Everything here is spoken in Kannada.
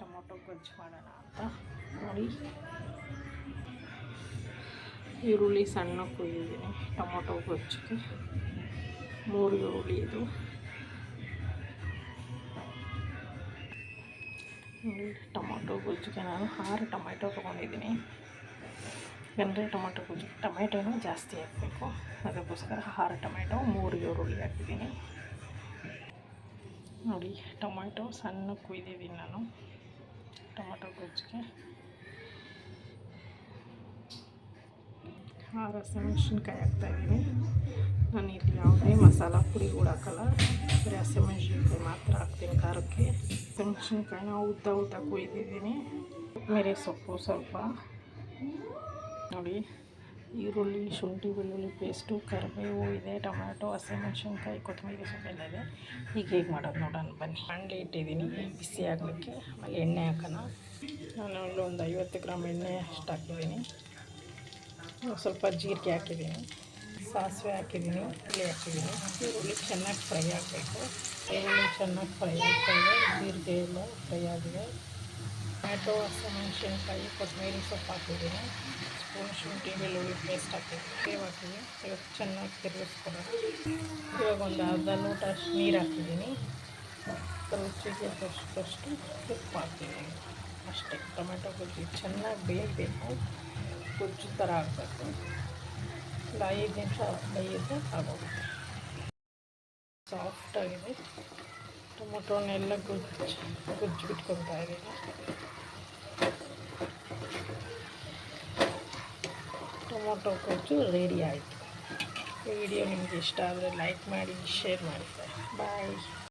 ಟೊಮೊಟೊ ಗೊಜ್ಜು ಮಾಡೋಣ ಅಂತ. ನೋಡಿ, ಈರುಳ್ಳಿ ಸಣ್ಣ ಕೊಯ್ದಿದ್ದೀನಿ ಟೊಮೊಟೊ ಗೊಜ್ಜಿಗೆ. 3 ಈರುಳ್ಳಿ ಇದು. ನೋಡಿ, ಟೊಮೊಟೊ ಗೊಜ್ಜಿಗೆ ನಾನು 6 ಟೊಮೆಟೊ ತೊಗೊಂಡಿದ್ದೀನಿ. ಯಾಕಂದರೆ ಟೊಮೊಟೊ ಗೊಜ್ಜಿಗೆ ಟೊಮೆಟೊನೂ ಜಾಸ್ತಿ ಹಾಕಬೇಕು, ಅದಕ್ಕೋಸ್ಕರ 6 ಟೊಮೆಟೊ 3 ಈರುಳ್ಳಿ ಹಾಕಿದ್ದೀನಿ. ನೋಡಿ, ಟೊಮೆಟೊ ಸಣ್ಣ ಕುಯ್ದಿದ್ದೀನಿ ನಾನು ಟೊಮೆಟೊ ಗೊಜ್ಜಿಗೆ. 6 ಹಸಿಮೆಣ್ಸಿನ್ಕಾಯಿ ಹಾಕ್ತಾಯಿದ್ದೀನಿ. ನಾನು ಇಲ್ಲಿ ಯಾವುದೇ ಮಸಾಲ ಪುಡಿಗಳು ಹಾಕಲ್ಲ, ಬರೀ ಹಸಿಮೆಣ್ಸಿನ್ಕಾಯಿ ಮಾತ್ರ ಹಾಕ್ತೀನಿ ಖಾರಕ್ಕೆ. ಹಸಿಮೆಣ್ಸಿನ್ಕಾಯಿನ ಉದ್ದ ಕುಯ್ದಿದ್ದೀನಿ. ಕೊತ್ತಂಬರಿ ಸೊಪ್ಪು ಸ್ವಲ್ಪ. ನೋಡಿ, ಈರುಳ್ಳಿ, ಶುಂಠಿ, ಬೆಳ್ಳುಳ್ಳಿ ಪೇಸ್ಟು, ಕರಿಬೇವು ಇದೆ, ಟೊಮ್ಯಾಟೊ, ಹಸಿಮೆಣ್ಸಿನ್ಕಾಯಿ, ಕೊತ್ತಂಬರಿ ಸೊಪ್ಪೆಲ್ಲ ಇದೆ. ಈಗ ಹೇಗೆ ಮಾಡೋದು ನೋಡೋಣ ಬನ್ನಿ. ಬಾಣಲೆ ಇಟ್ಟಿದ್ದೀನಿ ಬಿಸಿ ಆಗಲಿಕ್ಕೆ. ಆಮೇಲೆ ಎಣ್ಣೆ ಹಾಕೋಣ. ನಾನು ಒಂದು 50 ಗ್ರಾಮ್ ಎಣ್ಣೆ ಅಷ್ಟು ಹಾಕಿದ್ದೀನಿ. ಸ್ವಲ್ಪ ಜೀರಿಗೆ ಹಾಕಿದ್ದೀನಿ, ಸಾಸಿವೆ ಹಾಕಿದ್ದೀನಿ, ಹುಳಿ ಹಾಕಿದ್ದೀನಿ. ಈರುಳ್ಳಿ ಚೆನ್ನಾಗಿ ಫ್ರೈ ಆಗಬೇಕು. ಈರುಳ್ಳಿ ಚೆನ್ನಾಗಿ ಫ್ರೈ ಆಗ್ತಾಯಿದೆ, ಜೀರಿಗೆ ಎಲ್ಲ ಫ್ರೈ ಆಗಿದೆ. ಟೊಮ್ಯಾಟೊ, ಹಸಿಮೆಣ್ಸಿನ್ಕಾಯಿ, ಕೊತ್ತಂಬರಿ ಸೊಪ್ಪು ಹಾಕಿದ್ದೀನಿ. ಸ್ಪೂನ್ ಶುಂಠಿ ಬೆಳ್ಳುಳ್ಳಿ ಪೇಸ್ಟ್ ಹಾಕಿದ್ದೀನಿ, ಸೇವ್ ಹಾಕಿದ್ದೀನಿ. ಇವಾಗ ಚೆನ್ನಾಗಿ ತಿರುಗಿಸ್ಕೊಡೋಣ. ಇವಾಗ ಒಂದು ಅರ್ಧ ಲೋಟ ಅಷ್ಟು ನೀರು ಹಾಕಿದ್ದೀನಿ. ರುಚಿಗೆ ತಕ್ಕಷ್ಟು ಉಪ್ಪು ಹಾಕ್ತಿದ್ದೀನಿ ಅಷ್ಟೇ. ಟೊಮೆಟೊ ಗೊಜ್ಜು ಚೆನ್ನಾಗಿ ಬೇಯಬೇಕು, ಗೊಜ್ಜು ಥರ ಆಗಬೇಕು. ಒಂದು 5 ನಿಮಿಷ ಬೇಯಿದ್ರೆ ಆಗೋಗುತ್ತೆ. ಸಾಫ್ಟಾಗಿದೆ. ಟೊಮೊಟೊನೆಲ್ಲ ಗೊಜ್ಜು ಬಿಟ್ಕೊತಾ ಇದ್ದೀನಿ. ಟೊಮೊಟೊ ಗೊಜ್ಜು ರೆಡಿ ಆಯಿತು. ಈ ವಿಡಿಯೋ ನಿಮಗೆ ಇಷ್ಟ ಆದರೆ ಲೈಕ್ ಮಾಡಿ, ಶೇರ್ ಮಾಡಿ. ಬಾಯ್.